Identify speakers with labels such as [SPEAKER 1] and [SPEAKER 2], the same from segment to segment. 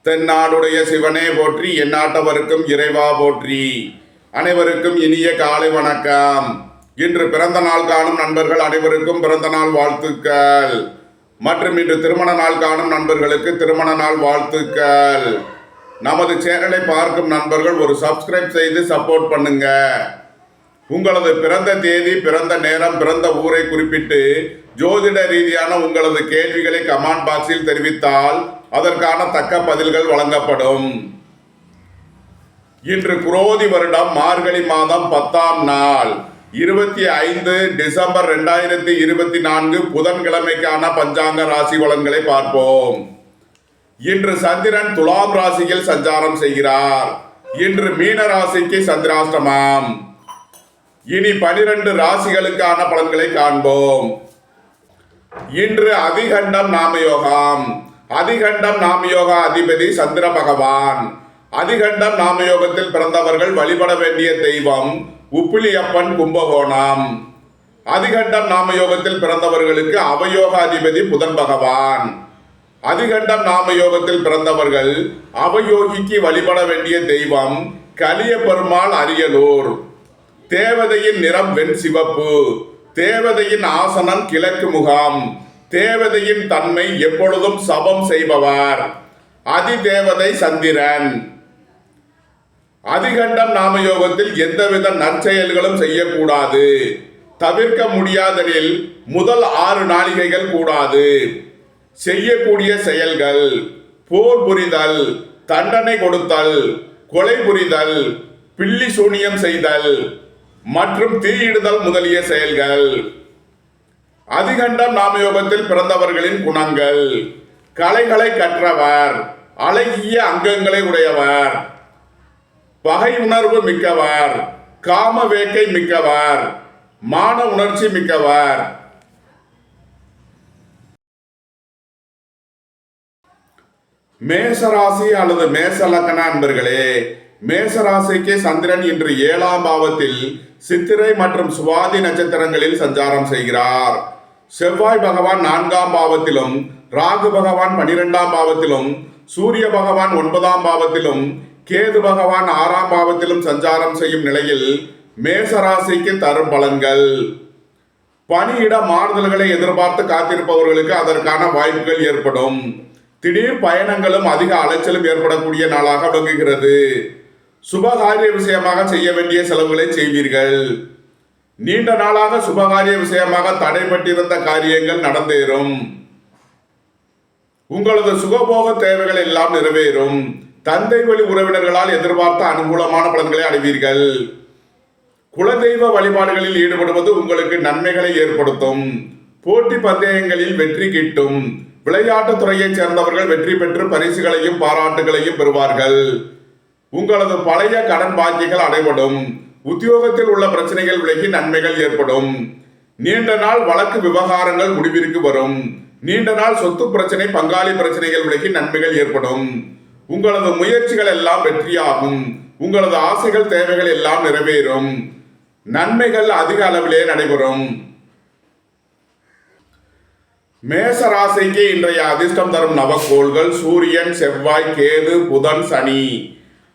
[SPEAKER 1] தென்னாடுடைய சிவனே போற்றி, எந்நாட்டவருக்கும் இறைவா போற்றி. அனைவருக்கும் இனிய காலை வணக்கம். இன்று பிறந்த நாள் காணும் நண்பர்கள் அனைவருக்கும் பிறந்த நாள் வாழ்த்துக்கள். மற்றும் இன்று திருமண நாள் காணும் நண்பர்களுக்கு திருமண நாள் வாழ்த்துக்கள். நமது சேனலை பார்க்கும் நண்பர்கள் ஒரு சப்ஸ்கிரைப் செய்து சப்போர்ட் பண்ணுங்க. உங்களது பிறந்த தேதி, பிறந்த நேரம், பிறந்த ஊரை குறிப்பிட்டு ஜோதிட ரீதியான உங்களது கேள்விகளை கமெண்ட் பாக்ஸில் தெரிவித்தால் அதற்கான தக்க பதில்கள் வழங்கப்படும். இன்று குரோதி வருடம் மார்கழி மாதம் 10ஆம் நாள் 25 டிசம்பர் 2024 புதன்கிழமைக்கான பஞ்சாங்க ராசி பலன்களை பார்ப்போம். இன்று சந்திரன் துலாம் ராசியில் சஞ்சாரம் செய்கிறார். இன்று மீன ராசிக்கு சந்திராஷ்டமம். இனி 12 ராசிகளுக்கான பலன்களை காண்போம். இன்று அதிகண்டம் நாமயோகம். அதிகண்டம் நாமயோக அதிபதி சந்திர பகவான். அதிகண்டம் நாமயோகத்தில் பிறந்தவர்கள் வழிபட வேண்டிய தெய்வம் உப்பிலியப்பன், கும்பகோணம். அதிகண்டம் நாமயோகத்தில் பிறந்தவர்களுக்கு அவயோக அதிபதி புதன் பகவான். அதிகண்டம் நாமயோகத்தில் பிறந்தவர்கள் அவயோகிக்கு வழிபட வேண்டிய தெய்வம் கலிய பெருமாள், அரியலூர். தேவதையின் நிறம் வெண் சிவப்பு. தேவதையின் ஆசனம் கிழக்கு முகம். தேவதையின் தன்மை எப்பொழுதும் சபம் செய்பவர். அதிதேவதை சந்திரன். அதிகண்டம் நாமயோகத்தில் எந்தவித நற்செயல்களும் செய்யக்கூடாது. தவிர்க்க முடியாதெனில் முதல் 6 நாளிகைகள் கூடாது. செய்யக்கூடிய செயல்கள் போர் புரிதல், தண்டனை கொடுத்தல், கொலை புரிதல், பில்லி சூனியம் செய்தல் மற்றும் தீயிடுதல் முதலிய செயல்கள். அதிகண்டம் நாமயோகத்தில் பிறந்தவர்களின் குணங்கள்: கலைகளை கற்றவர், அழகிய அங்கங்களை உடையவர், பகை உணர்வு மிக்கவர், காம வேட்கை மிக்கவர், மான உணர்ச்சி மிக்கவர். மேசராசி அல்லது மேச லக்ன அன்பர்களே, மேசராசிக்கு சந்திரன் இன்று 7ஆம் பாவத்தில் சித்திரை மற்றும் சுவாதி நட்சத்திரங்களில் சஞ்சாரம் செய்கிறார். செவ்வாய் பகவான் 4ஆம் பாவத்திலும், ராகு பகவான் 12ஆம் பாவத்திலும், சூரிய பகவான் 9ஆம் பாவத்திலும், கேது பகவான் 6ஆம் பாவத்திலும் சஞ்சாரம் செய்யும் நிலையில் மேசராசிக்கு தரும் பலன்கள்: பணியிட மாறுதல்களை எதிர்பார்த்து காத்திருப்பவர்களுக்கு அதற்கான வாய்ப்புகள் ஏற்படும். திடீர் பயணங்களும் அதிக அலைச்சலும் ஏற்படக்கூடிய நாளாக விளங்குகிறது. சுபகாரிய விஷயமாக செய்ய வேண்டிய செலவுகளை செய்வீர்கள். நீண்ட நாளாக சுபகாரிய விஷயமாக தடைபட்டிருந்த காரியங்கள் நடந்தேறும். உங்களது சுகபோக தேவைகள் எல்லாம் நிறைவேறும். தந்தை வழி உறவினர்களால் எதிர்பார்த்த அனுகூலமான பலன்களை அடைவீர்கள். குலதெய்வ வழிபாடுகளில் ஈடுபடுவது உங்களுக்கு நன்மைகளை ஏற்படுத்தும். போட்டி பந்தயங்களில் வெற்றி கிட்டும். விளையாட்டுத் துறையைச் சேர்ந்தவர்கள் வெற்றி பெற்று பரிசுகளையும் பாராட்டுகளையும் பெறுவார்கள். உங்களது பழைய கடன் பாக்கிகள் அடைபடும். உத்தியோகத்தில் உள்ள பிரச்சனைகள் விலகி நன்மைகள் ஏற்படும். நீண்ட நாள் வழக்கு விவகாரங்கள் முடிவிற்கு வரும். நீண்ட நாள் சொத்து பிரச்சனை, பங்காளி பிரச்சனைகள் விலகி நன்மைகள் ஏற்படும். உங்களது முயற்சிகள் எல்லாம் வெற்றியாகும். உங்களது ஆசைகள், தேவைகள் எல்லாம் நிறைவேறும். நன்மைகள் அதிக அளவிலே நடைபெறும். மேச ராசிக்கு இன்றைய அதிர்ஷ்டம் தரும் நவக்கோள்கள்: சூரியன், செவ்வாய், கேது, புதன், சனி.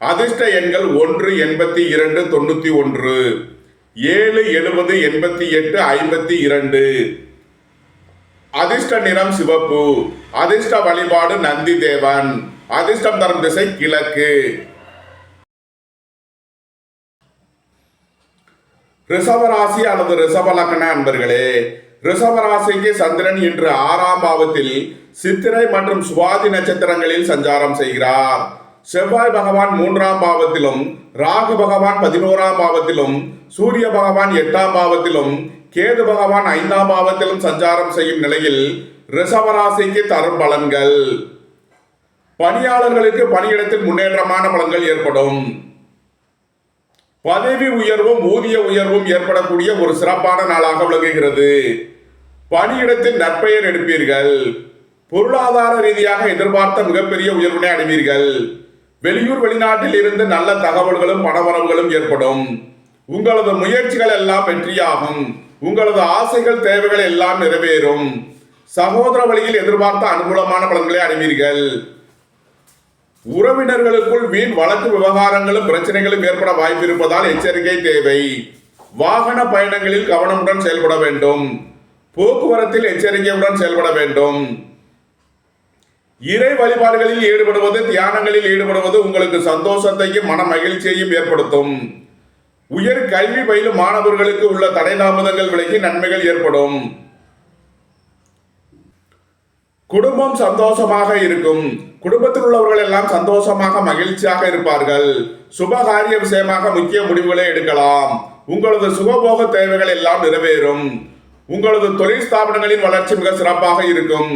[SPEAKER 1] அதிர்ஷ்ட எண்கள் 1, 82, 91, 7, 70, 88, 52. அதிர்ஷ்ட நிறம் சிவப்பு. அதிர்ஷ்ட வழிபாடு நந்தி தேவன். அதிர்ஷ்டம் தரும் திசை கிழக்கு. ரிஷபராசி அல்லது ரிஷப லக்ன அன்பர்களே, ரிஷபராசிக்கு சந்திரன் இன்று 6ஆம் பாவத்தில் சித்திரை மற்றும் சுவாதி நட்சத்திரங்களில் சஞ்சாரம் செய்கிறார். செவ்வாய் பகவான் 3ஆம் பாவத்திலும், ராகு பகவான் 11ஆம் பாவத்திலும், சூரிய பகவான் 8ஆம் பாவத்திலும், கேது பகவான் 5ஆம் பாவத்திலும் சஞ்சாரம் செய்யும் நிலையில் ரிஷபராசிக்கு தரும் பலன்கள்: பணியாளர்களுக்கு பணியிடத்தில் முன்னேற்றமான பலன்கள் ஏற்படும். பதவி உயர்வும் ஊதிய உயர்வும் ஏற்படக்கூடிய ஒரு சிறப்பான நாளாக விளங்குகிறது. பணியிடத்தில் நற்பெயர் எடுப்பீர்கள். பொருளாதார ரீதியாக எதிர்பார்த்த மிகப்பெரிய உயர்வினை அடைவீர்கள். வெளியூர் வெளிநாட்டில் இருந்து நல்ல தகவல்களும் பணவரவுகளும் ஏற்படும். உங்களது முயற்சிகள் எல்லாம் வெற்றியாகும். உங்களது ஆசைகள், தேவைகள் எல்லாம் நிறைவேறும். சகோதர வழியில் எதிர்பார்த்த அனுகூலமான பலன்களை அடைவீர்கள். உறவினர்களுக்குள் வீண் வழக்கு விவகாரங்களும் பிரச்சனைகளும் ஏற்பட வாய்ப்பு இருப்பதால் எச்சரிக்கை தேவை. வாகன பயணங்களில் கவனமுடன் செயல்பட வேண்டும். போக்குவரத்தில் எச்சரிக்கையுடன் செயல்பட வேண்டும். இறை வழிபாடுகளில் ஈடுபடுவது, தியானங்களில் ஈடுபடுவது உங்களுக்கு சந்தோஷத்தையும் மன மகிழ்ச்சியையும் ஏற்படுத்தும். உயர் கல்வி பயிலும் மாணவர்களுக்கு உள்ள தடை தாமதங்கள் விலகி நன்மைகள் ஏற்படும். குடும்பம் சந்தோஷமாக இருக்கும். குடும்பத்தில் உள்ளவர்கள் எல்லாம் சந்தோஷமாக மகிழ்ச்சியாக இருப்பார்கள். சுபகாரிய விஷயமாக முக்கிய முடிவுகளை எடுக்கலாம். உங்களது சுகபோக தேவைகள் எல்லாம் நிறைவேறும். உங்களது தொழில் ஸ்தாபனங்களின் வளர்ச்சி மிக சிறப்பாக இருக்கும்.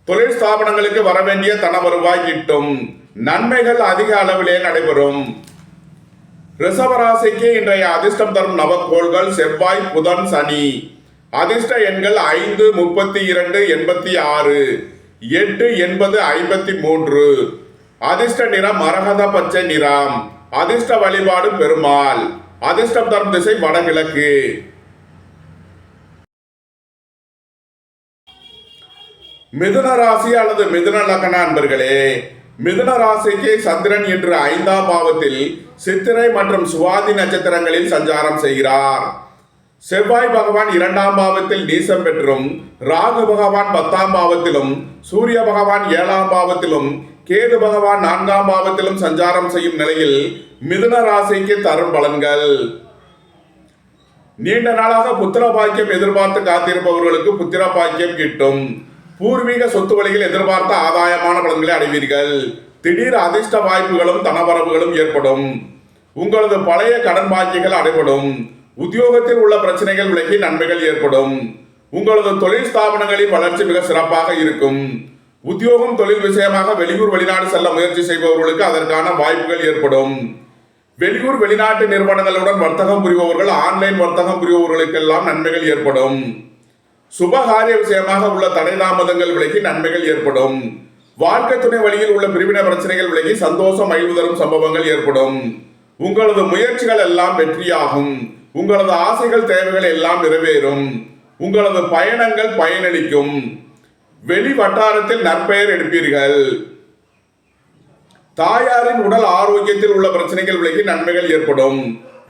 [SPEAKER 1] தொழில் ஸ்தாபனங்களுக்கு வரவேண்டிய தன வருவாய் கிட்டும். நன்மைகள் அதிக அளவிலே நடைபெறும். ரிஷபராசிக்கு இன்றைய அதிர்ஷ்டம் தரும் நவக்கோள்கள் செவ்வாய், புதன், சனி. அதிர்ஷ்ட எண்கள் 5, 32, 86, 8, 80, 53. அதிர்ஷ்ட நிறம் மரகத பச்சை நிறம். அதிர்ஷ்ட வழிபாடு பெருமாள். அதிர்ஷ்டம் தரும் திசை வடகிழக்கு. மிதுன ராசி அல்லது மிதுன லக்ன அன்பர்களே, மிதுன ராசிக்கு சந்திரன் இன்று 5ஆம் பாவத்தில் சித்திரை மற்றும் சுவாதி நட்சத்திரங்களில் சஞ்சாரம் செய்கிறார். செவ்வாய் பகவான் 2ஆம் பாவத்தில் நீசம் பெற்றும், ராகு பகவான் 10ஆம் பாவத்திலும், சூரிய பகவான் 7ஆம் பாவத்திலும், கேது பகவான் 4ஆம் பாவத்திலும் சஞ்சாரம் செய்யும் நிலையில் மிதுன ராசிக்கு தரும் பலன்கள். நீண்ட நாளாக புத்திர பாக்கியம் எதிர்பார்த்து காத்திருப்பவர்களுக்கு புத்திர பாக்கியம் கிட்டும். பூர்வீக சொத்து வழியில் எதிர்பார்த்த ஆதாயமான பலன்களை அடைவீர்கள். திடீர் அதிர்ஷ்ட வாய்ப்புகளும் தனவரவுகளும் ஏற்படும். உங்களது பழைய கடன் பாக்கியங்கள் அடைபடும். உத்தியோகத்தில் உள்ள பிரச்சனைகள் விலகி நன்மைகள் ஏற்படும். உங்களது தொழில் ஸ்தாபனங்களின் வளர்ச்சி மிக சிறப்பாக இருக்கும். உத்தியோகம் தொழில் விஷயமாக வெளியூர் வெளிநாடு செல்ல முயற்சி செய்பவர்களுக்கு அதற்கான வாய்ப்புகள் ஏற்படும். வெளியூர் வெளிநாட்டு நிறுவனங்களுடன் வர்த்தகம் புரிபவர்கள், ஆன்லைன் வர்த்தகம் புரிபவர்களுக்கெல்லாம் நன்மைகள் ஏற்படும். சுபகாரிய விஷயமாக உள்ள தடை தாமதங்கள் விலகி நன்மைகள் ஏற்படும். வாழ்க்கை துணை வழியில் உள்ள பிரிவினை பிரச்சனைகள் விலகி சந்தோஷம் மகிழ்வு தரும் சம்பவங்கள் ஏற்படும். உங்களது முயற்சிகள் எல்லாம் வெற்றியாகும். உங்களது ஆசைகள் தேவைகள் எல்லாம் நிறைவேறும். உங்களது பயணங்கள் பயனளிக்கும். வெளி வட்டாரத்தில் நற்பெயர் எடுப்பீர்கள். தாயாரின் உடல் ஆரோக்கியத்தில் உள்ள பிரச்சனைகள் விலகி நன்மைகள் ஏற்படும்.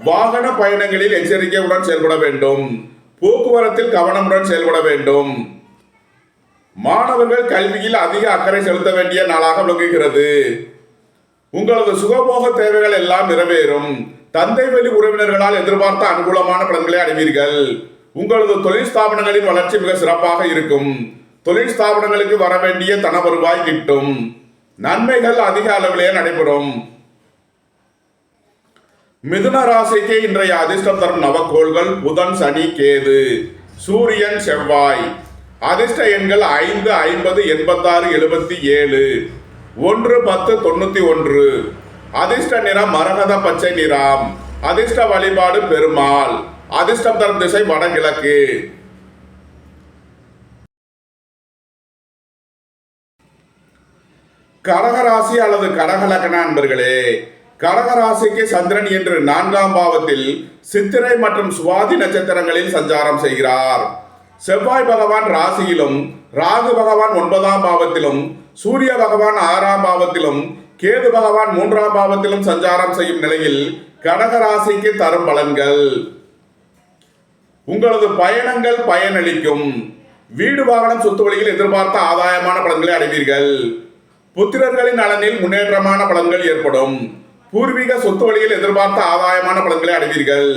[SPEAKER 1] வாகன பயணங்களில் எச்சரிக்கையுடன் செயல்பட வேண்டும். போக்குவரத்தில் கவனமுடன் செயல்பட வேண்டும். மாணவர்கள் கல்வியில் அதிக அக்கறை செலுத்த வேண்டிய நாளாக விளங்குகிறது. உங்களது சுகபோக தேவைகள் எல்லாம் நிறைவேறும். தந்தை வழி உறவினர்களால் எதிர்பார்த்த அனுகூலமான பலன்களை அடைவீர்கள். உங்களது தொழில் ஸ்தாபனங்களின் வளர்ச்சி மிக சிறப்பாக இருக்கும். தொழில் ஸ்தாபனங்களுக்கு வரவேண்டிய தன வருவாய் கிட்டும். நன்மைகள் அதிக அளவிலே நடைபெறும். மிதுன ராசிக்கு இன்றைய அதிர்ஷ்டம் தரும் நவக்கோள்கள் புதன், சனி, கேது, சூரியன், செவ்வாய். அதிர்ஷ்ட எண்கள் 5, 50, 86, 77, 1, 10, 91. அதிர்ஷ்ட நிறம் மரகத பச்சை நிறம். அதிர்ஷ்ட வழிபாடு பெருமாள். அதிர்ஷ்டம் தரும் திசை வடகிழக்கு. கடகராசி அல்லது கடகலக்கண அன்பர்களே, கடகராசிக்கு சந்திரன் இன்று 4ஆம் பாவத்தில் சித்திரை மற்றும் சுவாதி நட்சத்திரங்களில் சஞ்சாரம் செய்கிறார். செவ்வாய் பகவான் ராசியிலும், ராகு பகவான் 9ஆம் பாவத்திலும், சூரிய பகவான் 6ஆம் பாவத்திலும், கேது பகவான் 3ஆம் பாவத்திலும் சஞ்சாரம் செய்யும் நிலையில் கடகராசிக்கு தரும் பலன்கள். உங்களது பயணங்கள் பயனளிக்கும். வீடு வாகனம் சொத்து வழியில் எதிர்பார்த்த ஆதாயமான பலன்களை அடைவீர்கள். புத்திரர்களின் நலனில் முன்னேற்றமான பலன்கள் ஏற்படும். பூர்வீக சொத்து வழியில் எதிர்பார்த்த ஆதாயமான பலன்களை அடைவீர்கள்.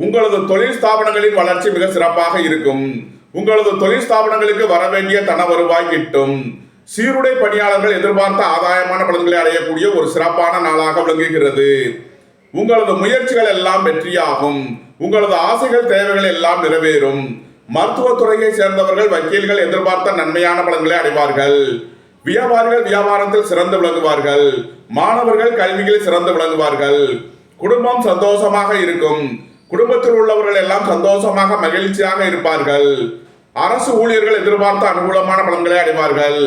[SPEAKER 1] உங்களது தொழில் ஸ்தாபனங்களின் வளர்ச்சி மிக சிறப்பாக இருக்கும். உங்களது தொழில் ஸ்தாபனங்களுக்கு வரவேண்டிய தன வருவாய் கிட்டும். சீருடை பணியாளர்கள் எதிர்பார்த்த ஆதாயமான பலன்களை அடையக்கூடிய ஒரு சிறப்பான நாளாக விளங்குகிறது. உங்களது முயற்சிகள் எல்லாம் வெற்றியாகும். உங்களது ஆசைகள் தேவைகள் எல்லாம் நிறைவேறும். மருத்துவத்துறையை சேர்ந்தவர்கள், வக்கீல்கள் எதிர்பார்த்த நன்மையான பலன்களை அடைவார்கள். வியாபாரிகள் வியாபாரத்தில் சிறந்து விளங்குவார்கள். மாணவர்கள் கல்வியில் சிறந்து விளங்குவார்கள். குடும்பம் சந்தோஷமாக இருக்கும். குடும்பத்தில் உள்ளவர்கள் எல்லாம் சந்தோஷமாக மகிழ்ச்சியாக இருப்பார்கள். அரசு ஊழியர்கள் எதிர்பார்த்த அனுகூலமான பலன்களை அடைவார்கள்.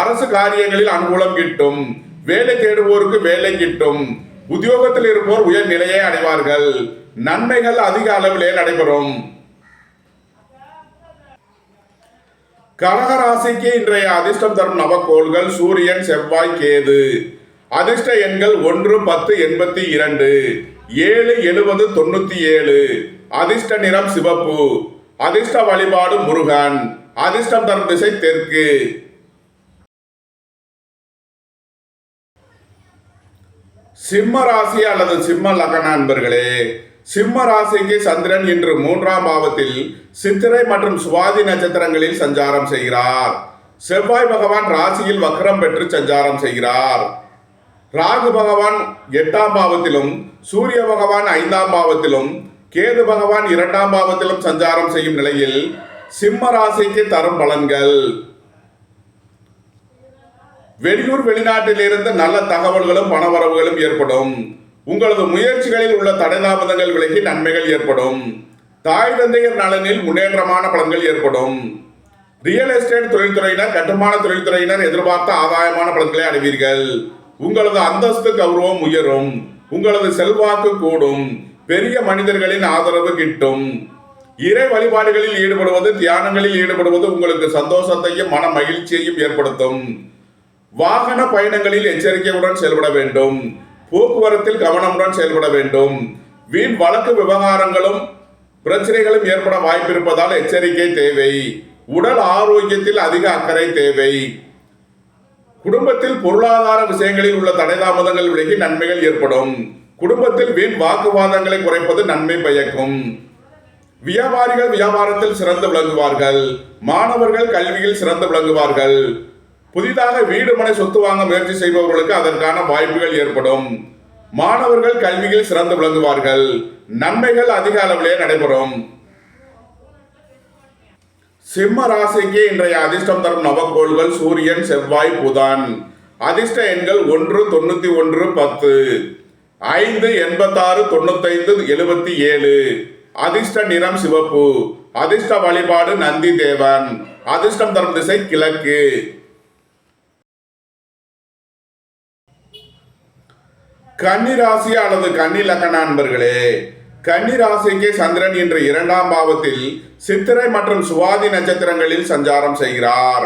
[SPEAKER 1] அரசு காரியங்களில் அனுகூலம் கிட்டும். வேலை தேடுவோருக்கு வேலை கிட்டும். உத்தியோகத்தில் இருப்போர் உயர் நிலையை அடைவார்கள். நன்மைகள் அதிக அளவிலே நடைபெறும். கடகராசிக்கு இன்றைய அதிர்ஷ்டம் தரும் நவக்கோள்கள் சூரியன், செவ்வாய், கேது. அதிர்ஷ்ட எண்கள் 1 10 82 7 70 97. அதிர்ஷ்ட நிறம் சிவப்பு. அதிர்ஷ்ட வழிபாடு முருகன். அதிர்ஷ்டம் தரும் திசை தெற்கு. சிம்ம ராசி அல்லது சிம்ம லக்ன அன்பர்களே, சிம்ம ராசிக்கு சந்திரன் இன்று 3ஆம் பாவத்தில் சித்திரை மற்றும் சுவாதி நட்சத்திரங்களில் சஞ்சாரம் செய்கிறார். செவ்வாய் பகவான் ராசியில் வக்ரம் பெற்று சஞ்சாரம் செய்கிறார். ராகு பகவான் 8ஆம் பாவத்திலும் சூரிய பகவான் 5ஆம் பாவத்திலும் கேது பகவான் 2ஆம் பாவத்திலும் சஞ்சாரம் செய்யும் நிலையில் சிம்ம ராசிக்கு தரும் பலன்கள். வெளியூர் வெளிநாட்டில் இருந்து நல்ல தகவல்களும் பணவரவுகளும் ஏற்படும். உங்களது முயற்சிகளில் உள்ள தடைதாமதங்கள் விலகி நன்மைகள் ஏற்படும். தாய் தந்தையர் நலனில் முன்னேற்றமான பலன்கள் ஏற்படும். ரியல் எஸ்டேட் தொழில்துறையினர், கட்டுமான தொழில்துறையினர் எதிர்பார்த்த ஆதாயமான பலன்களை அடைவீர்கள். உங்களது அந்தஸ்து கௌரவம் உயரும். உங்களது செல்வாக்கு கூடும். பெரிய மனிதர்களின் ஆதரவு கிட்டும். இறை வழிபாடுகளில் ஈடுபடுவது, தியானங்களில் ஈடுபடுவது உங்களுக்கு சந்தோஷத்தையும் மன மகிழ்ச்சியையும் ஏற்படுத்தும். வாகன பயணங்களில் எச்சரிக்கையுடன் செயல்பட வேண்டும். போக்குவரத்தில் கவனமுடன் செயல்பட வேண்டும். வீண் வழக்கு விவகாரங்களும் பிரச்சனைகளும் ஏற்பட வாய்ப்பிருப்பதால் எச்சரிக்கை தேவை. உடல் ஆரோக்கியத்தில் அதிக அக்கறை தேவை. குடும்பத்தில் பொருளாதார விஷயங்களில் உள்ள தடைதாமதங்கள் விலகி நன்மைகள் ஏற்படும். குடும்பத்தில் வீண் வாக்குவாதங்களை குறைப்பது நன்மை பயக்கும். வியாபாரிகள் வியாபாரத்தில் சிறந்து விளங்குவார்கள். மாணவர்கள் கல்வியில் சிறந்து விளங்குவார்கள். புதிதாக வீடு மனை சொத்து வாங்க முயற்சி செய்பவர்களுக்கு அதற்கான வாய்ப்புகள் ஏற்படும். மாணவர்கள் கல்வியில் சிறந்து விளங்குவார்கள். நன்மைகள் அதிக அளவிலே நடைபெறும். சிம்ம ராசிக்கு இன்றைய அதிர்ஷ்டம் தரும் நவக்கோள்கள் சூரியன், செவ்வாய், புதன். அதிர்ஷ்ட எண்கள் 1 91 10 5 86 95 77. அதிர்ஷ்ட நிறம் சிவப்பு. அதிர்ஷ்ட வழிபாடு நந்தி தேவன். அதிர்ஷ்டம் தரும் திசை கிழக்கு. கன்னி ராசி அல்லது கன்னி லக்ன அன்பர்களே, கன்னி ராசிக்கு சந்திரன் இன்று 2ஆம் பாவத்தில் சித்திரை மற்றும் சுவாதி நட்சத்திரங்களில் சஞ்சாரம் செய்கிறார்.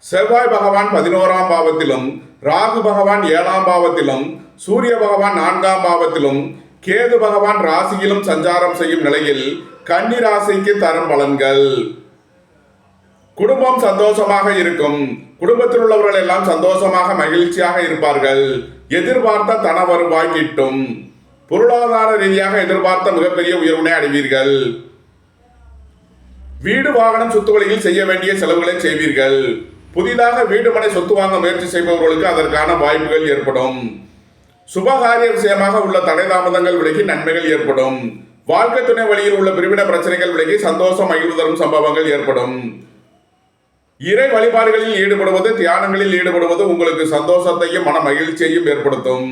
[SPEAKER 1] செவ்வாய் பகவான் 11ஆம் பாவத்திலும், ராகு பகவான் 7ஆம் பாவத்திலும், சூரிய பகவான் 4ஆம் பாவத்திலும், கேது பகவான் ராசியிலும் சஞ்சாரம் செய்யும் நிலையில் கன்னி ராசிக்கு தரும் பலன்கள். குடும்பம் சந்தோஷமாக இருக்கும். குடும்பத்தில் உள்ளவர்கள் எல்லாம் சந்தோஷமாக மகிழ்ச்சியாக இருப்பார்கள். எதிர்பார்த்த தன வருவாய் கிட்டும். பொருளாதார ரீதியாக எதிர்பார்த்த மிகப்பெரிய உயர்வினை அடைவீர்கள். வீடு வாகனம் சொத்து வழியில் செய்ய வேண்டிய செலவுகளை செய்வீர்கள். புதிதாக வீடு மனை சொத்து வாங்க முயற்சி செய்பவர்களுக்கு அதற்கான வாய்ப்புகள் ஏற்படும். சுபகாரிய விஷயமாக உள்ள தடைதாமதங்கள் விலகி நன்மைகள் ஏற்படும். வாழ்க்கை துணை வழியில் உள்ள பிரிவின பிரச்சனைகள் விலகி சந்தோஷம் மகிழ்வு தரும் சம்பவங்கள் ஏற்படும். இறை வழிபாடுகளில் ஈடுபடுவது, தியானங்களில் ஈடுபடுவது உங்களுக்கு சந்தோஷத்தையும் மன மகிழ்ச்சியையும் ஏற்படுத்தும்.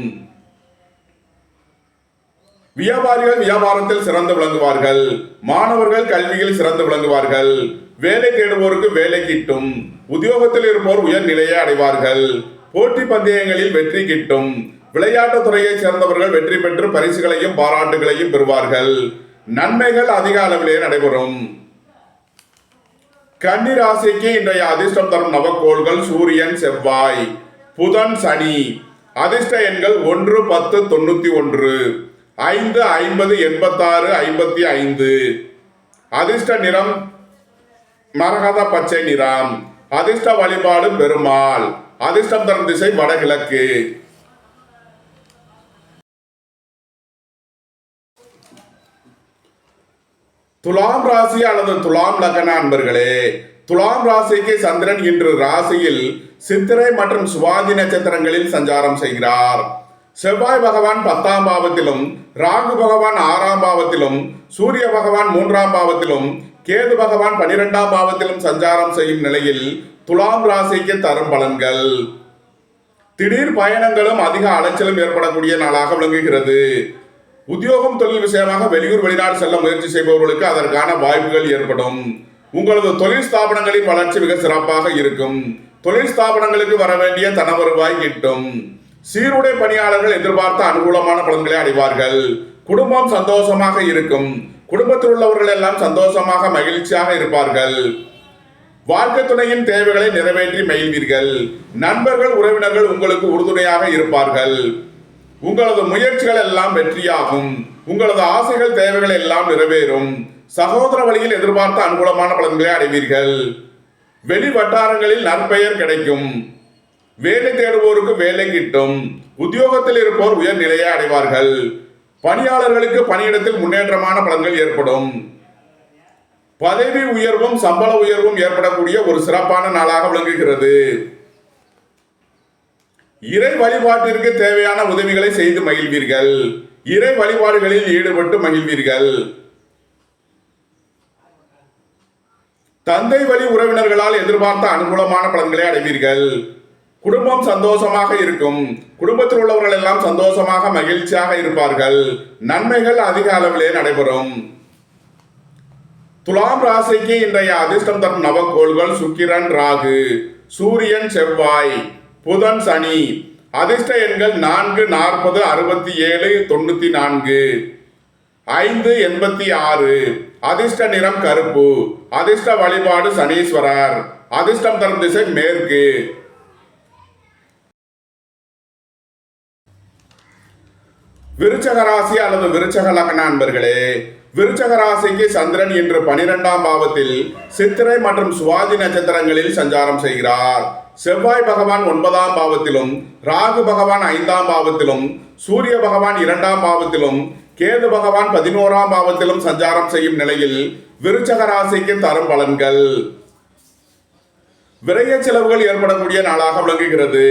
[SPEAKER 1] வியாபாரிகள் வியாபாரத்தில் சிறந்து விளங்குவார்கள். மாணவர்கள் கல்வியில் சிறந்து விளங்குவார்கள். வேலை தேடுவோருக்கு வேலை கிட்டும். உத்தியோகத்தில் இருப்போர் உயர் நிலையை அடைவார்கள். போட்டி பந்தயங்களில் வெற்றி கிட்டும். விளையாட்டுத் துறையை சேர்ந்தவர்கள் வெற்றி பெற்று பரிசுகளையும் பாராட்டுகளையும் பெறுவார்கள். நன்மைகள் அதிக அளவிலே நடைபெறும். கன்னி ராசிக்கு இன்றைய அதிர்ஷ்டம் தரும் நவக்கோள்கள் சூரியன், செவ்வாய், புதன், சனி. அதிர்ஷ்ட எண்கள் 1 10 91 5 50 86 55. அதிர்ஷ்ட நிறம் மரகத பச்சை நிறம். அதிர்ஷ்ட வழிபாடு பெருமாள். அதிர்ஷ்டம் தரும் திசை வடகிழக்கு. துலாம் ராசி அல்லது துலாம் லக்ன அன்பர்களே, துலாம் ராசிக்கு சந்திரன் இன்று ராசியில் சித்திரை மற்றும் சுவாதி நட்சத்திரங்களில் சஞ்சாரம் செய்கிறார். செவ்வாய் பகவான் 10ஆம் பாவத்திலும், ராகு பகவான் 6ஆம் பாவத்திலும், சூரிய பகவான் 3ஆம் பாவத்திலும், கேது பகவான் 12ஆம் பாவத்திலும் சஞ்சாரம் செய்யும் நிலையில் துலாம் ராசிக்கு தரும் பலன்கள். திடீர் பயணங்களும் அதிக அலைச்சலும் ஏற்படக்கூடிய நாளாக விளங்குகிறது. உத்தியோகம் தொழில் விஷயமாக வெளியூர் வெளிநாடு செல்ல முயற்சி செய்பவர்களுக்கு அதற்கான வாய்ப்புகள் ஏற்படும். உங்களது தொழில் ஸ்தாபனங்களின் வளர்ச்சி மிக சிறப்பாக இருக்கும். தொழில் ஸ்தாபனங்களுக்கு வர வேண்டிய தன வருவாய் கிட்டும். சீருடை பணியாளர்கள் எதிர்பார்த்த அனுகூலமான பலன்களை அடைவார்கள். குடும்பம் சந்தோஷமாக இருக்கும். குடும்பத்தில் உள்ளவர்கள் எல்லாம் சந்தோஷமாக மகிழ்ச்சியாக இருப்பார்கள். வாழ்க்கை துணையின் தேவைகளை நிறைவேற்றி மகிழ்வீர்கள். நண்பர்கள் உறவினர்கள் உங்களுக்கு உறுதுணையாக இருப்பார்கள். உங்களது முயற்சிகள் எல்லாம் வெற்றியாகும். உங்களது ஆசைகள் தேவைகள் எல்லாம் நிறைவேறும். சகோதர வழியில் எதிர்பார்த்த அனுகூலமான பலன்களை அடைவீர்கள். வெளி வட்டாரங்களில் நற்பெயர் கிடைக்கும். வேலை தேடுவோருக்கு வேலை கிட்டும். உத்தியோகத்தில் இருப்போர் உயர் நிலையை அடைவார்கள். பணியாளர்களுக்கு பணியிடத்தில் முன்னேற்றமான பலன்கள் ஏற்படும். பதவி உயர்வும் சம்பள உயர்வும் ஏற்படக்கூடிய ஒரு சிறப்பான நாளாக விளங்குகிறது. இறை வழிபாட்டிற்கு தேவையான உதவிகளை செய்து மகிழ்வீர்கள். இறை வழிபாடுகளில் ஈடுபட்டு மகிழ்வீர்கள். தந்தை வழி உறவினர்களால் எதிர்பார்த்த அனுகூலமான பலன்களை அடைவீர்கள். குடும்பம் சந்தோஷமாக இருக்கும். குடும்பத்தில் உள்ளவர்கள் எல்லாம் சந்தோஷமாக மகிழ்ச்சியாக இருப்பார்கள். நன்மைகள் அதிக அளவிலே நடைபெறும். துலாம் ராசிக்கு இன்றைய அதிர்ஷ்டம் தரும் நவக்கோள்கள் சுக்கிரன், ராகு, சூரியன், செவ்வாய், புதன், சனி. அதிர்ஷ்ட எண்கள் 4, 40, 67, 94, 5, 86. அதிர்ஷ்ட நிறம் கருப்பு. அதிர்ஷ்ட வழிபாடு சனீஸ்வரர். அதிர்ஷ்டம் தரும் திசை மேற்கு. விருச்சக ராசி அல்லது விருச்சக லக்ன அன்பர்களே, விருச்சக ராசிக்கு சந்திரன் இன்று 12ஆம் பாவத்தில் சித்திரை மற்றும் சுவாதி நட்சத்திரங்களில் சஞ்சாரம் செய்கிறார். செவ்வாய் பகவான் 9ஆம் பாவத்திலும், ராகு பகவான் 5ஆம் பாவத்திலும், சூரிய பகவான் 2ஆம் பாவத்திலும், கேது பகவான் 11ஆம் பாவத்திலும் சஞ்சாரம் செய்யும் நிலையில் விருச்சக ராசிக்கு தரும் பலன்கள். விரைய செலவுகள் ஏற்படக்கூடிய நாளாக விளங்குகிறது.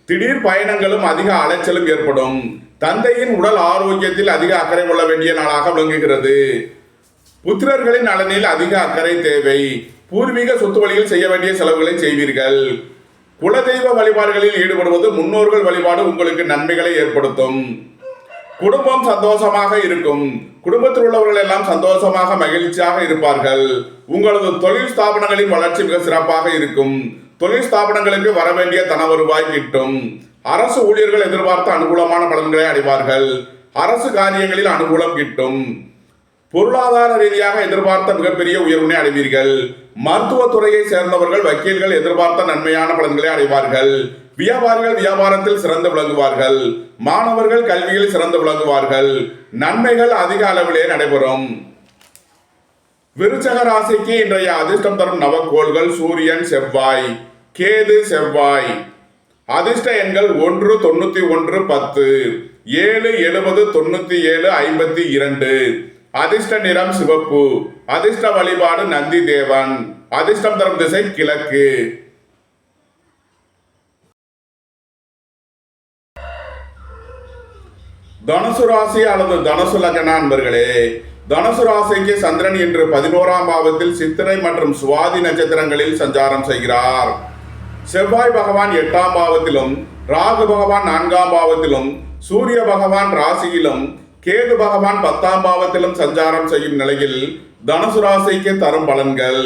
[SPEAKER 1] திடீர் பயணங்களும் அதிக அலைச்சலும் ஏற்படும். தந்தையின் உடல் ஆரோக்கியத்தில் அதிக அக்கறை கொள்ள வேண்டிய நாளாக விளங்குகிறது. புத்திரர்களின் நலனில் அதிக அக்கறை தேவை. பூர்வீக சொத்து வழியில் செய்ய வேண்டிய செலவுகளை செய்வீர்கள். குலதெய்வ வழிபாடுகளில் ஈடுபடுவது, முன்னோர்கள் வழிபாடு உங்களுக்கு நன்மைகளை ஏற்படுத்தும். குடும்பம் சந்தோஷமாக இருக்கும். குடும்பத்தில் உள்ளவர்கள் எல்லாம் சந்தோஷமாக மகிழ்ச்சியாக இருப்பார்கள். உங்களது தொழில் ஸ்தாபனங்களின் வளர்ச்சி மிக சிறப்பாக இருக்கும். தொழில் ஸ்தாபனங்களுக்கு வர வேண்டிய தன வருவாய் கிட்டும். அரசு ஊழியர்கள் எதிர்பார்த்த அனுகூலமான பலன்களை அடைவார்கள். அரசு காரியங்களில் அனுகூலம் கிட்டும். பொருளாதார ரீதியாக எதிர்பார்த்த மிகப்பெரிய உயர்வினை அடைவீர்கள். மருத்துவத்துறையை சேர்ந்தவர்கள், வக்கீல்கள் எதிர்பார்த்த நன்மையான பலன்களை அடைவார்கள். வியாபாரிகள் வியாபாரத்தில் சிறந்து விளங்குவார்கள். மாணவர்கள் கல்வியில் சிறந்து விளங்குவார்கள். நன்மைகள் அதிக அளவிலே நடைபெறும். விருச்சக ராசிக்கு இன்றைய அதிர்ஷ்டம் தரும் நவக்கோள்கள் சூரியன், செவ்வாய், கேது, செவ்வாய். அதிர்ஷ்ட எண்கள் 1, 91, 10, 7, 70, 97, 52. அதிர்ஷ்ட நிறம் சிவப்பு. அதிர்ஷ்ட வழிபாடு நந்தி தேவன். அதிர்ஷ்டம் தரும் திசை கிழக்கு. தனுசு ராசி அல்லது தனுசு லக்ன அன்பர்களே, தனுசு ராசிக்கு சந்திரன் இன்று 11ஆம் பாவத்தில் சித்திரை மற்றும் சுவாதி நட்சத்திரங்களில் சஞ்சாரம் செய்கிறார். செவ்வாய் பகவான் 8ஆம் பாவத்திலும், ராகு பகவான் 4ஆம் பாவத்திலும், சூரிய பகவான் ராசியிலும், கேது பகவான் 10ஆம் பாவத்திலும் சஞ்சாரம் செய்யும் நிலையில் தனுசு ராசிக்கு தரும் பலன்கள்.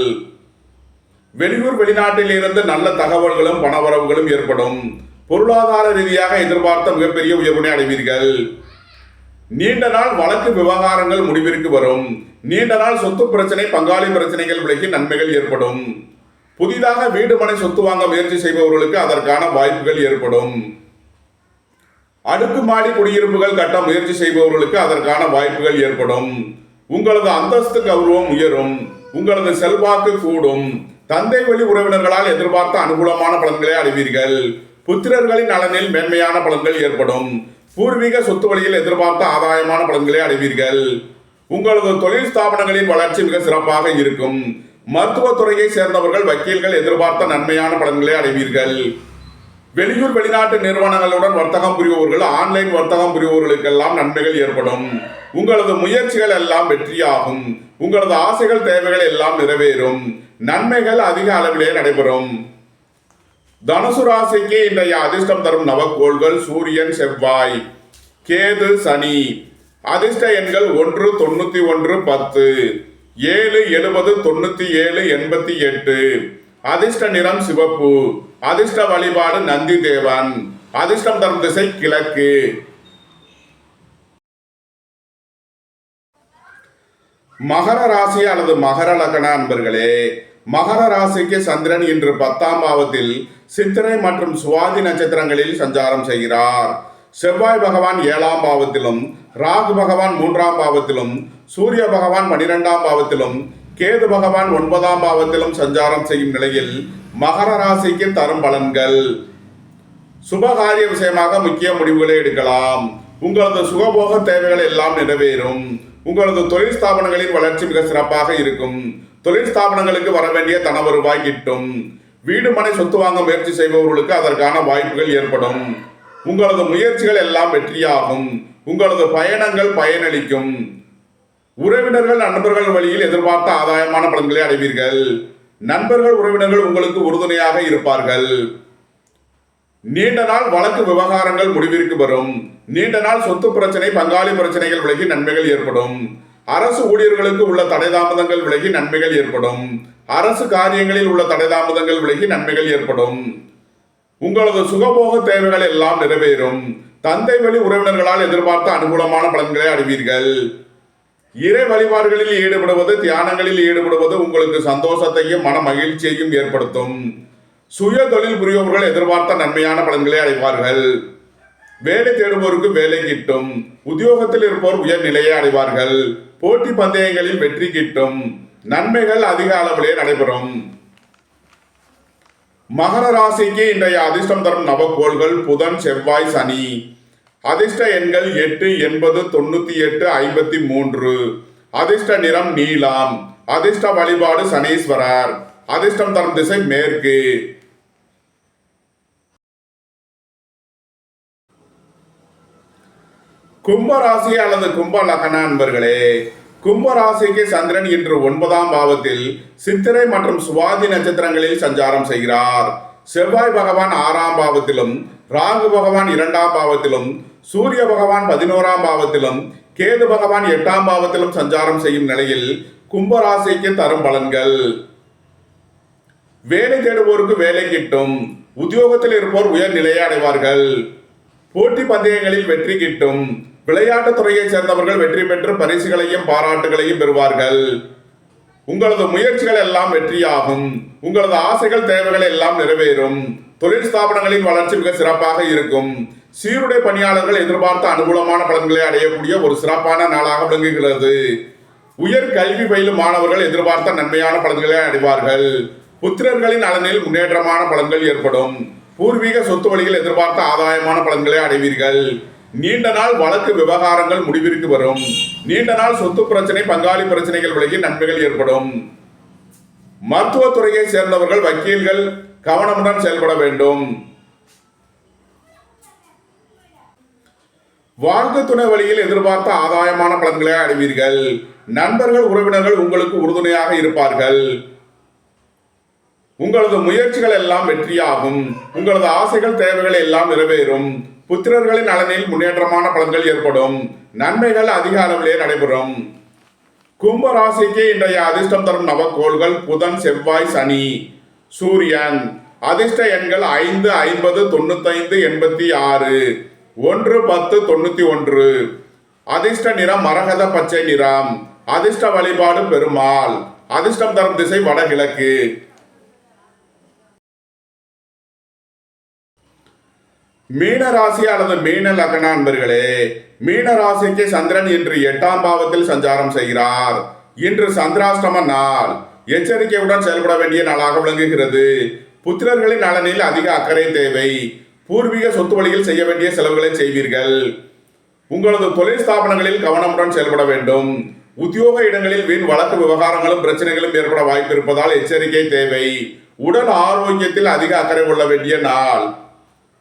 [SPEAKER 1] வெளியூர் வெளிநாட்டில் இருந்து நல்ல தகவல்களும் பணவரவுகளும் ஏற்படும். பொருளாதார ரீதியாக எதிர்பார்த்த மிகப்பெரிய உயர்வினை அடைவீர்கள். நீண்ட நாள் வழக்கு விவகாரங்கள் முடிவிற்கு வரும். நீண்ட நாள் சொத்து பிரச்சனை, பங்காளி பிரச்சனைகள் விலகி நன்மைகள் ஏற்படும். புதிதாக வீடு மனை சொத்து வாங்க முயற்சி செய்பவர்களுக்கு அதற்கான வாய்ப்புகள் ஏற்படும். அடுக்குமாடி குடியிருப்புகள் கட்ட முயற்சி செய்பவர்களுக்கு அதற்கான வாய்ப்புகள் ஏற்படும். உங்களது அந்தஸ்து கௌரவம் உயரும். உங்களது செல்வாக்கு கூடும். தந்தை வழி உறவினர்களால் எதிர்பார்த்த அனுகூலமான பலன்களை அடைவீர்கள். புத்திரர்களின் நலனில் மேன்மையான பலன்கள் ஏற்படும். பூர்வீக சொத்து வழியில் எதிர்பார்த்த ஆதாயமான பலன்களை அடைவீர்கள். உங்களது தொழில் ஸ்தாபனங்களின் வளர்ச்சி மிக சிறப்பாக இருக்கும். மருத்துவத்துறையை சேர்ந்தவர்கள், வக்கீல்கள் எதிர்பார்த்த நன்மையான பலன்களை அடைவீர்கள். வெளியூர் வெளிநாட்டு நிறுவனங்களுடன் வர்த்தகம் புரிபவர்கள், ஆன்லைன் வர்த்தகம் புரிபவர்களுக்கெல்லாம் நன்மைகள் ஏற்படும். உங்களது முயற்சிகள் எல்லாம் வெற்றியாகும். உங்களது ஆசைகள் தேவைகள் எல்லாம் நிறைவேறும். நன்மைகள் அதிக அளவிலே நடைபெறும். தனுசு ராசிக்கு இன்றைய அதிர்ஷ்டம் தரும் நவக்கோள்கள் சூரியன், செவ்வாய், கேது, சனி. அதிர்ஷ்ட எண்கள் 1, 91, 10, 7, 70, 97, 88. அதிர்ஷ்ட நிறம் சிவப்பு. அதிர்ஷ்ட வழிபாடு நந்தி தேவன். அதிர்ஷ்டம் தரும் திசை கிழக்கு. மகர ராசி அல்லது மகர லக்ன அன்பர்களே, மகர ராசிக்கு சந்திரன் இன்று 10ஆம் பாவத்தில் சித்திரை மற்றும் சுவாதி நட்சத்திரங்களில் சஞ்சாரம் செய்கிறார். செவ்வாய் பகவான் 7ஆம் பாவத்திலும், ராகு பகவான் 3ஆம் பாவத்திலும், சூரிய பகவான் 12ஆம் பாவத்திலும், கேது பகவான் 9ஆம் பாவத்திலும் சஞ்சாரம் செய்யும் நிலையில் மகர ராசிக்கு தரும் பலன்கள். சுபகாரிய விஷயமாக முக்கிய முடிவுகளை எடுக்கலாம். உங்களது சுகபோக தேவைகள் எல்லாம் நிறைவேறும். உங்களது தொழில் ஸ்தாபனங்களின் வளர்ச்சி மிக சிறப்பாக இருக்கும். தொழில் ஸ்தாபனங்களுக்கு வர வேண்டிய தன வருவாய் கிட்டும். வீடு மனை சொத்து வாங்க முயற்சி செய்பவர்களுக்கு அதற்கான வாய்ப்புகள் ஏற்படும். உங்களது முயற்சிகள் எல்லாம் வெற்றியாகும். உங்களது பயணங்கள் பயனளிக்கும். உறவினர்கள் நண்பர்கள் வழியில் எதிர்பார்த்த ஆதாயமான பலன்களை அடைவீர்கள். நண்பர்கள் உறவினர்கள் உங்களுக்கு உறுதுணையாக இருப்பார்கள். நீண்ட நாள் வழக்கு விவகாரங்கள் முடிவிற்கு வரும். நீண்ட நாள் சொத்து பிரச்சனை பங்காளி பிரச்சனைகள் விலகி நன்மைகள் ஏற்படும். அரசு ஊழியர்களுக்கு உள்ள தடைதாமதங்கள் விலகி நன்மைகள் ஏற்படும். அரசு காரியங்களில் உள்ள தடைதாமதங்கள் விலகி நன்மைகள் ஏற்படும். உங்களது சுகபோக தேவைகள் எல்லாம் நிறைவேறும். தந்தை வழி உறவினர்களால் எதிர்பார்த்த அனுகூலமான பலன்களை அடைவீர்கள். இறை வழிபாடுகளில் ஈடுபடுவது, தியானங்களில் ஈடுபடுவது உங்களுக்கு சந்தோஷத்தையும் மன மகிழ்ச்சியையும் ஏற்படுத்தும். சுய தொழில் புரிபவர்கள் எதிர்பார்த்த நன்மையான பலன்களை அடைவார்கள். வேலை தேடுவோருக்கு வேலை கிட்டும். உத்தியோகத்தில் இருப்போர் உயர் நிலையை அடைவார்கள். போட்டி பந்தயங்களில் வெற்றி கிட்டும். நன்மைகள் அதிக அளவிலே நடைபெறும். மகர ராசிக்கு இன்றைய அதிர்ஷ்டம் தரும் நவக்கோள்கள் புதன், செவ்வாய், சனி. அதிர்ஷ்ட எண்கள் 8, 80, 98, 53. அதிர்ஷ்ட நிறம் நீலம். அதிர்ஷ்ட வழிபாடு சனீஸ்வரர். அதிர்ஷ்டம் தரும் திசை மேற்கு. கும்பராசி அல்லது கும்ப லக்ன அன்பர்களே, கும்பராசிக்கு சந்திரன் இன்று 9ஆம் பாவத்தில் சித்திரை மற்றும் சுவாதி நட்சத்திரங்களில் சஞ்சாரம் செய்கிறார். செவ்வாய் பகவான் 6ஆம் பாவத்திலும், ராகு பகவான் 2ஆம் பாவத்திலும், சூரிய பகவான் 11ஆம் பாவத்திலும், கேது பகவான் 8ஆம் பாவத்திலும் சஞ்சாரம் செய்யும் நிலையில் கும்பராசிக்கு தரும் பலன்கள். வேலை தேடுவோருக்கு வேலை கிட்டும். உத்தியோகத்தில் இருப்போர் உயர் நிலையை அடைவார்கள். போட்டி பந்தயங்களில் வெற்றி கிட்டும். விளையாட்டுத் துறையைச் சேர்ந்தவர்கள் வெற்றி பெற்று பரிசுகளையும் பாராட்டுகளையும் பெறுவார்கள். உங்களது முயற்சிகள் எல்லாம் வெற்றியாகும். உங்களது ஆசைகள் தேவைகள் எல்லாம் நிறைவேறும். தொழில் ஸ்தாபனங்களின் வளர்ச்சி மிக சிறப்பாக இருக்கும். சீருடை பணியாளர்கள் எதிர்பார்த்த அனுகூலமான பலன்களை அடையக்கூடிய ஒரு சிறப்பான நாளாக விளங்குகிறது. உயர் கல்வி பயிலும் மாணவர்கள் எதிர்பார்த்த நன்மையான பலன்களை அடைவார்கள். புத்திரர்களின் நலனில் முன்னேற்றமான பலன்கள் ஏற்படும். பூர்வீக சொத்து வழியில் எதிர்பார்த்த ஆதாயமான பலன்களை அடைவீர்கள். நீண்ட நாள் வழக்கு விவகாரங்கள் முடிவிற்கு வரும். நீண்ட நாள் சொத்து பிரச்சனை பங்காளி பிரச்சனைகள் விலகி நன்மைகள் ஏற்படும். மருத்துவத்துறையை சேர்ந்தவர்கள் வக்கீல்கள் கவனமுடன் செயல்பட வேண்டும். வாழ்க்கை துணை வழியில் எதிர்பார்த்த ஆதாயமான பலன்களை அடைவீர்கள். நண்பர்கள் உறவினர்கள் உங்களுக்கு உறுதுணையாக இருப்பார்கள். உங்களது முயற்சிகள் எல்லாம் வெற்றியாகும். உங்களது ஆசைகள் தேவைகள் எல்லாம் நிறைவேறும். புத்திரர்களின் நலனில் முன்னேற்றமான பலன்கள் ஏற்படும். நன்மைகள் அதிக அளவிலே நடைபெறும். கும்ப ராசிக்கு இன்றைய அதிர்ஷ்டம் தரும் நவக்கோள்கள் புதன், செவ்வாய், சனி, சூரியன். அதிர்ஷ்ட எண்கள் 5, 50, 95, 86, 1, 10, 91. அதிர்ஷ்ட நிறம் மரகத பச்சை நிறம். அதிர்ஷ்ட வழிபாடு பெருமாள். அதிர்ஷ்டம் தரும் திசை வடகிழக்கு. மீன ராசி அல்லது மீன லக்ன அன்பர்களே, மீன ராசிக்கு சந்திரன் இன்று 8ஆம் பாவத்தில் சஞ்சாரம் செய்கிறார். இன்று சந்திராஷ்டம நாள். எச்சரிக்கையுடன் செயல்பட வேண்டிய நாளாக விளங்குகிறது. புத்திரர்களின் நலனில் அதிக அக்கறை தேவை. பூர்வீக சொத்து வழியில் செய்ய வேண்டிய செலவுகளை செய்வீர்கள். உங்களது தொழில் ஸ்தாபனங்களில் கவனமுடன் செயல்பட வேண்டும். உத்தியோக இடங்களில் வீண் வழக்கு விவகாரங்களும் பிரச்சனைகளும் ஏற்பட வாய்ப்பு இருப்பதால் எச்சரிக்கை தேவை. உடல் ஆரோக்கியத்தில் அதிக அக்கறை கொள்ள வேண்டிய நாள்.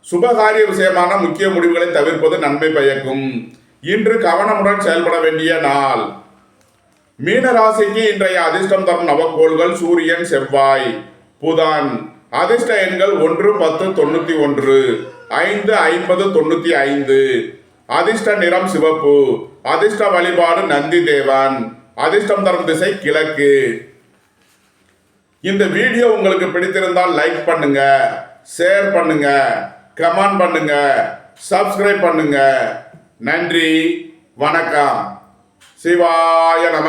[SPEAKER 1] சுபகாரிய விஷயமான முக்கிய முடிவுகளை தவிர்ப்பது நன்மை பயக்கும். இன்று கவனமுடன் செயல்பட வேண்டிய நாள். மீன ராசிக்கு இன்றைய அதிர்ஷ்டம் தரும் நவக்கோள்கள் சூரியன், செவ்வாய், புதன். அதிர்ஷ்ட எண்கள் 1, 10, 91, 5, 50, 95. அதிர்ஷ்ட நிறம் சிவப்பு. அதிர்ஷ்ட வழிபாடு நந்தி தேவன். அதிர்ஷ்டம் தரும் திசை கிழக்கு. இந்த வீடியோ உங்களுக்கு பிடித்திருந்தால் லைக் பண்ணுங்க, ஷேர் பண்ணுங்க, கமெண்ட் பண்ணுங்க, சப்ஸ்கிரைப் பண்ணுங்க. நன்றி, வணக்கம். சிவாய நம.